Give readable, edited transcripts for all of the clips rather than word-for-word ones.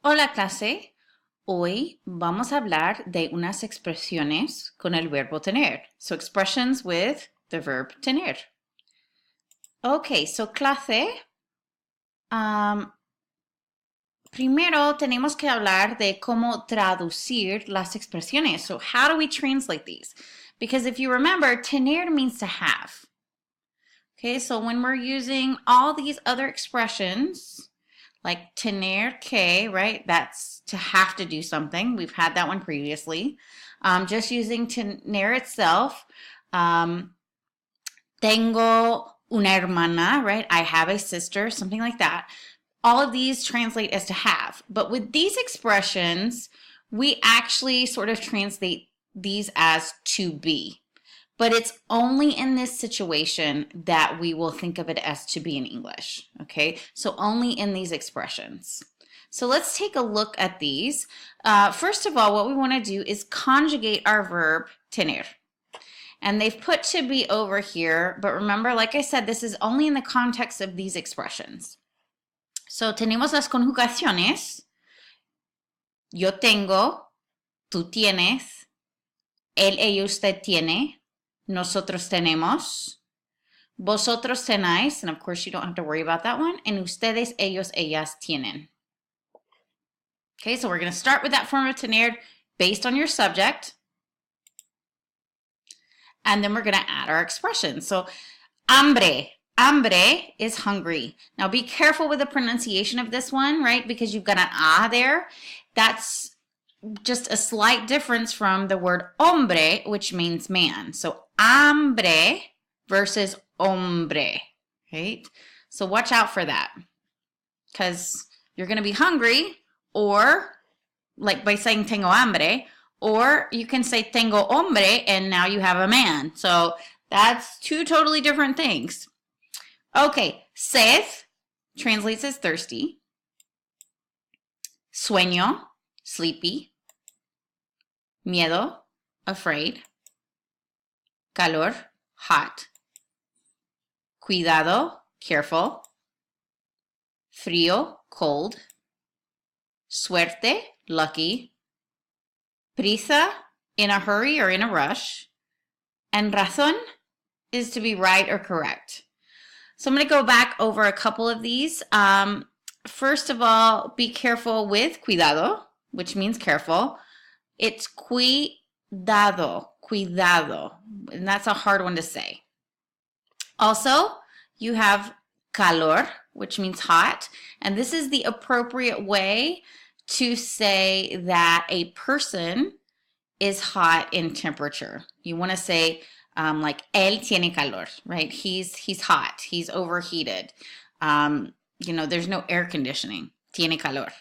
Hola clase, hoy vamos a hablar de unas expresiones con el verbo tener. So expressions with the verb tener. Okay, so clase, primero tenemos que hablar de cómo traducir las expresiones. So how do we translate these? Because if you remember, tener means to have. Okay, so when we're using all these other expressions, like tener que, right? That's to have to do something. We've had that one previously. Just using tener itself. Tengo una hermana, right? I have a sister, something like that. All of these translate as to have. But with these expressions, we actually sort of translate these as to be. But it's only in this situation that we will think of it as to be in English, okay? So only in these expressions. So let's take a look at these. First of all, what we want to do is conjugate our verb tener. And they've put to be over here, but remember, like I said, this is only in the context of these expressions. So tenemos las conjugaciones. Yo tengo, tú tienes, él, ella, usted tiene, nosotros tenemos, vosotros tenéis, and of course you don't have to worry about that one, and ustedes, ellos, ellas tienen. Okay, so we're going to start with that form of tener based on your subject, and then we're going to add our expressions. So, hambre. Hambre is hungry. Now be careful with the pronunciation of this one, right? Because you've got an ah there. That's just a slight difference from the word hombre, which means man. So hambre versus hombre, right? So watch out for that, because you're going to be hungry, or like by saying tengo hambre, or you can say tengo hombre and now you have a man. So that's two totally different things. Okay, sed translates as thirsty. Sueño, sleepy. Miedo, afraid. Calor, hot. Cuidado, careful. Frío, cold. Suerte, lucky. Prisa, in a hurry or in a rush. And razón is to be right or correct. So I'm going to go back over a couple of these. First of all, be careful with cuidado, which means careful. It's cuidado, cuidado, and that's a hard one to say. Also, you have calor, which means hot, and this is the appropriate way to say that a person is hot in temperature. You want to say like él tiene calor, right? He's hot, he's overheated. There's no air conditioning. Tiene calor.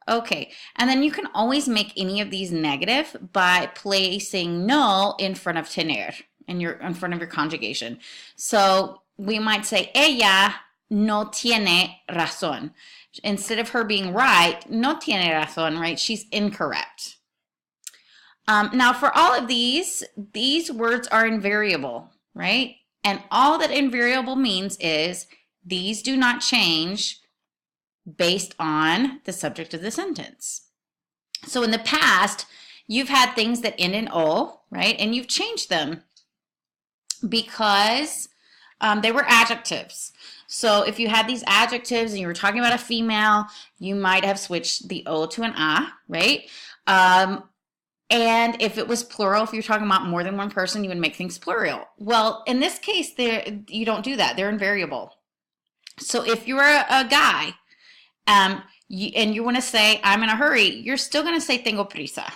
Okay, and then you can always make any of these negative by placing no in front of tener, in front of your conjugation. So we might say ella no tiene razón. Instead of her being right, no tiene razón, right? She's incorrect. Now for all of these words are invariable, right? And all that invariable means is these do not change based on the subject of the sentence. So in the past, you've had things that end in O, right? And you've changed them because they were adjectives. So if you had these adjectives and you were talking about a female, you might have switched the O to an A, right? And if it was plural, if you're talking about more than one person, you would make things plural. Well, in this case, you don't do that. They're invariable. So if you're a guy, and you want to say, I'm in a hurry, you're still going to say tengo prisa.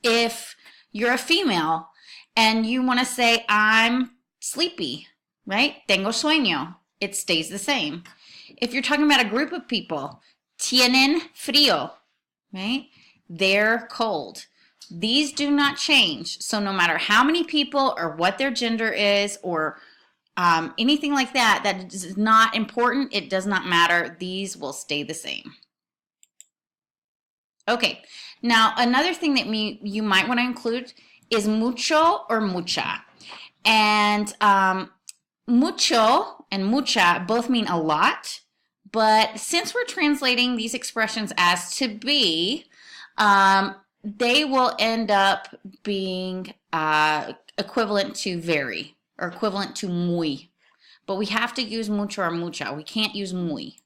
If you're a female and you want to say, I'm sleepy, right? Tengo sueño. It stays the same. If you're talking about a group of people, tienen frío, right? They're cold. These do not change. So no matter how many people or what their gender is or anything like that, that is not important. It does not matter. These will stay the same. Okay, now another thing that you might want to include is mucho or mucha. And mucho and mucha both mean a lot, But since we're translating these expressions as to be, they will end up being equivalent to very or equivalent to muy. But we have to use mucho or mucha. We can't use muy.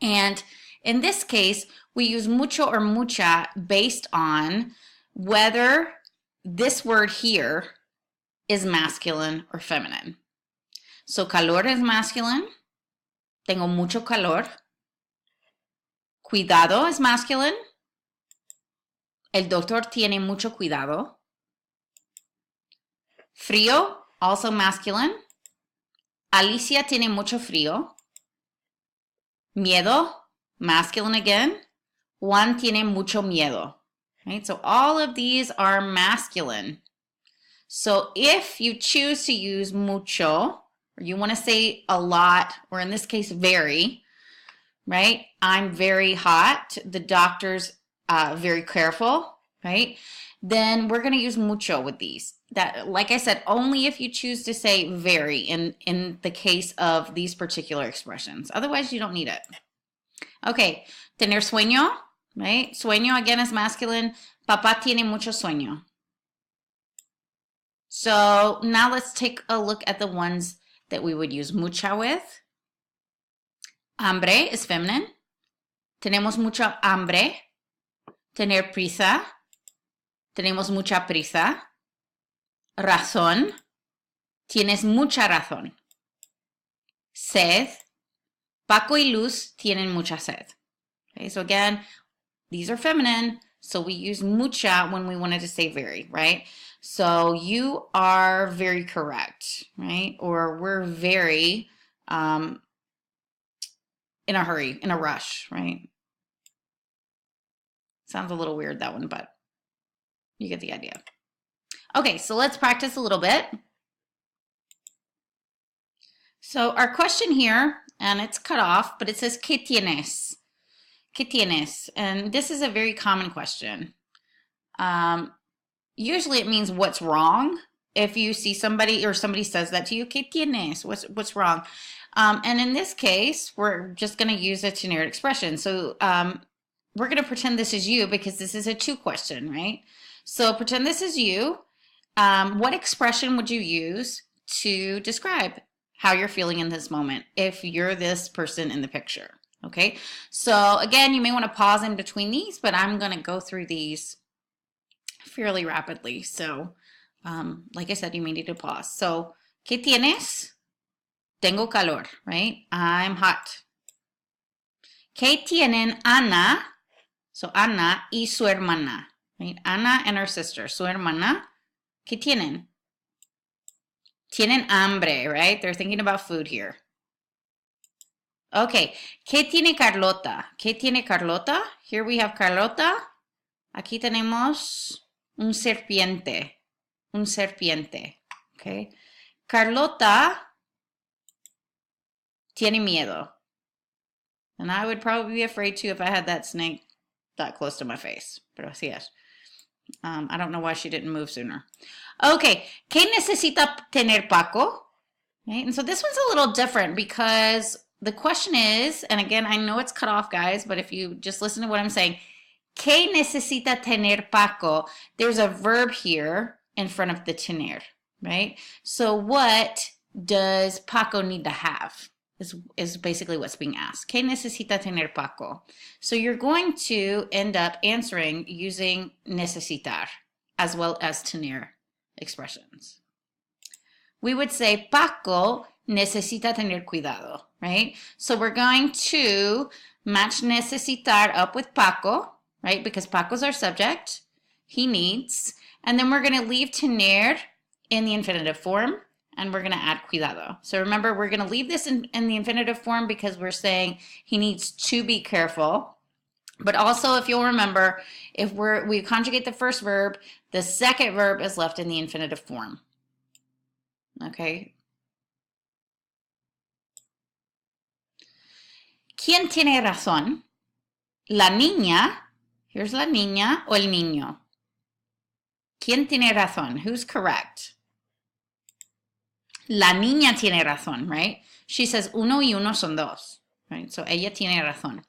And in this case, we use mucho or mucha based on whether this word here is masculine or feminine. So calor is masculine. Tengo mucho calor. Cuidado es masculine. El doctor tiene mucho cuidado. Frío, also masculine. Alicia tiene mucho frío. Miedo, masculine again. Juan tiene mucho miedo. Right? So all of these are masculine. So if you choose to use mucho, or you want to say a lot, or in this case, very, right? I'm very hot. The doctor's very careful, right? Then we're going to use mucho with these. That, like I said, only if you choose to say very in the case of these particular expressions. Otherwise, you don't need it. Okay, tener sueño, right? Sueño again is masculine. Papá tiene mucho sueño. So now let's take a look at the ones that we would use mucha with. Hambre is feminine. Tenemos mucha hambre. Tener prisa. Tenemos mucha prisa. Razón. Tienes mucha razón. Sed. Paco y Luz tienen mucha sed. Okay, so again, these are feminine, so we use mucha when we wanted to say very, right? So you are very correct, right? Or we're very in a hurry, in a rush, right? Sounds a little weird, that one, but you get the idea. Okay, so let's practice a little bit. So our question here, and it's cut off, but it says, ¿Qué tienes? ¿Qué tienes? And this is a very common question. Usually it means what's wrong. If you see somebody or somebody says that to you, ¿Qué tienes? What's wrong? And in this case, we're just going to use a generic expression. So we're going to pretend this is you because this is a to question, right? So pretend this is you. What expression would you use to describe how you're feeling in this moment if you're this person in the picture? Okay, so again, you may want to pause in between these, but I'm going to go through these fairly rapidly. So like I said, you may need to pause. So, ¿Qué tienes? Tengo calor, right? I'm hot. ¿Qué tienen Ana? So Ana y su hermana, right? Ana and her sister, su hermana. ¿Qué tienen? Tienen hambre, right? They're thinking about food here. Okay, ¿qué tiene Carlota? ¿Qué tiene Carlota? Here we have Carlota. Aquí tenemos un serpiente. Un serpiente. Okay. Carlota tiene miedo. And I would probably be afraid too if I had that snake that close to my face. Pero así es. I don't know why she didn't move sooner. Okay, ¿qué necesita tener Paco? Right? And so this one's a little different because the question is, and again, I know it's cut off, guys, but if you just listen to what I'm saying, ¿qué necesita tener Paco? There's a verb here in front of the tener, right? So what does Paco need to have is basically what's being asked. ¿Qué necesita tener Paco? So you're going to end up answering using necesitar as well as tener expressions. We would say Paco necesita tener cuidado, right? So we're going to match necesitar up with Paco, right? Because Paco's our subject. He needs. And then we're going to leave tener in the infinitive form, and we're going to add cuidado. So remember, we're going to leave this in the infinitive form because we're saying he needs to be careful. But also, if you'll remember, if we conjugate the first verb, the second verb is left in the infinitive form. Okay. ¿Quién tiene razón? La niña. Here's la niña o el niño. ¿Quién tiene razón? Who's correct? La niña tiene razón, right? She says uno y uno son dos, right? So ella tiene razón.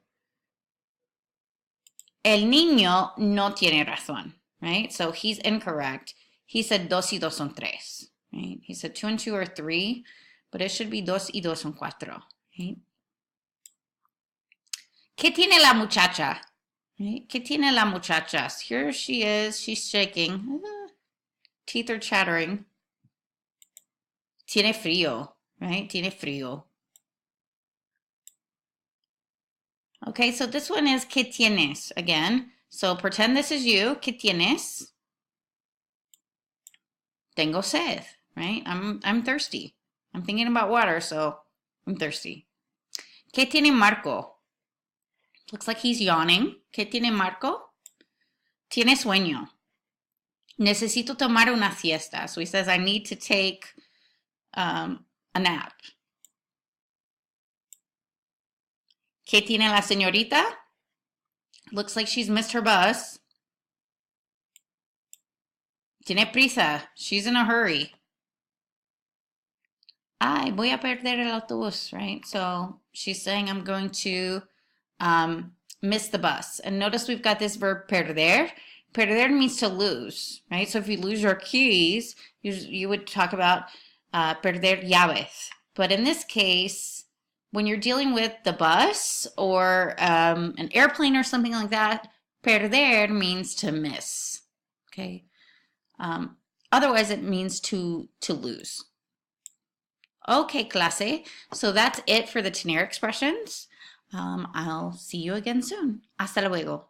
El niño no tiene razón, right? So he's incorrect. He said dos y dos son tres, right? He said 2 and 2 are 3, but it should be dos y dos son cuatro, right? ¿Qué tiene la muchacha? Right? ¿Qué tiene la muchacha? Here she is, she's shaking. Teeth are chattering. Tiene frío, right? Tiene frío. Okay, so this one is ¿qué tienes? Again, so pretend this is you. ¿Qué tienes? Tengo sed, right? I'm thirsty. I'm thinking about water, so I'm thirsty. ¿Qué tiene Marco? Looks like he's yawning. ¿Qué tiene Marco? Tiene sueño. Necesito tomar una siesta. So he says, I need to take a nap. ¿Qué tiene la señorita? Looks like she's missed her bus. Tiene prisa. She's in a hurry. Ay, voy a perder el autobús, right? So she's saying I'm going to miss the bus. And notice we've got this verb perder. Perder means to lose, right? So if you lose your keys, you would talk about perder llaves. But in this case, when you're dealing with the bus or an airplane or something like that, perder means to miss, okay? Otherwise, it means to lose. Okay, clase. So that's it for the tener expressions. I'll see you again soon. Hasta luego.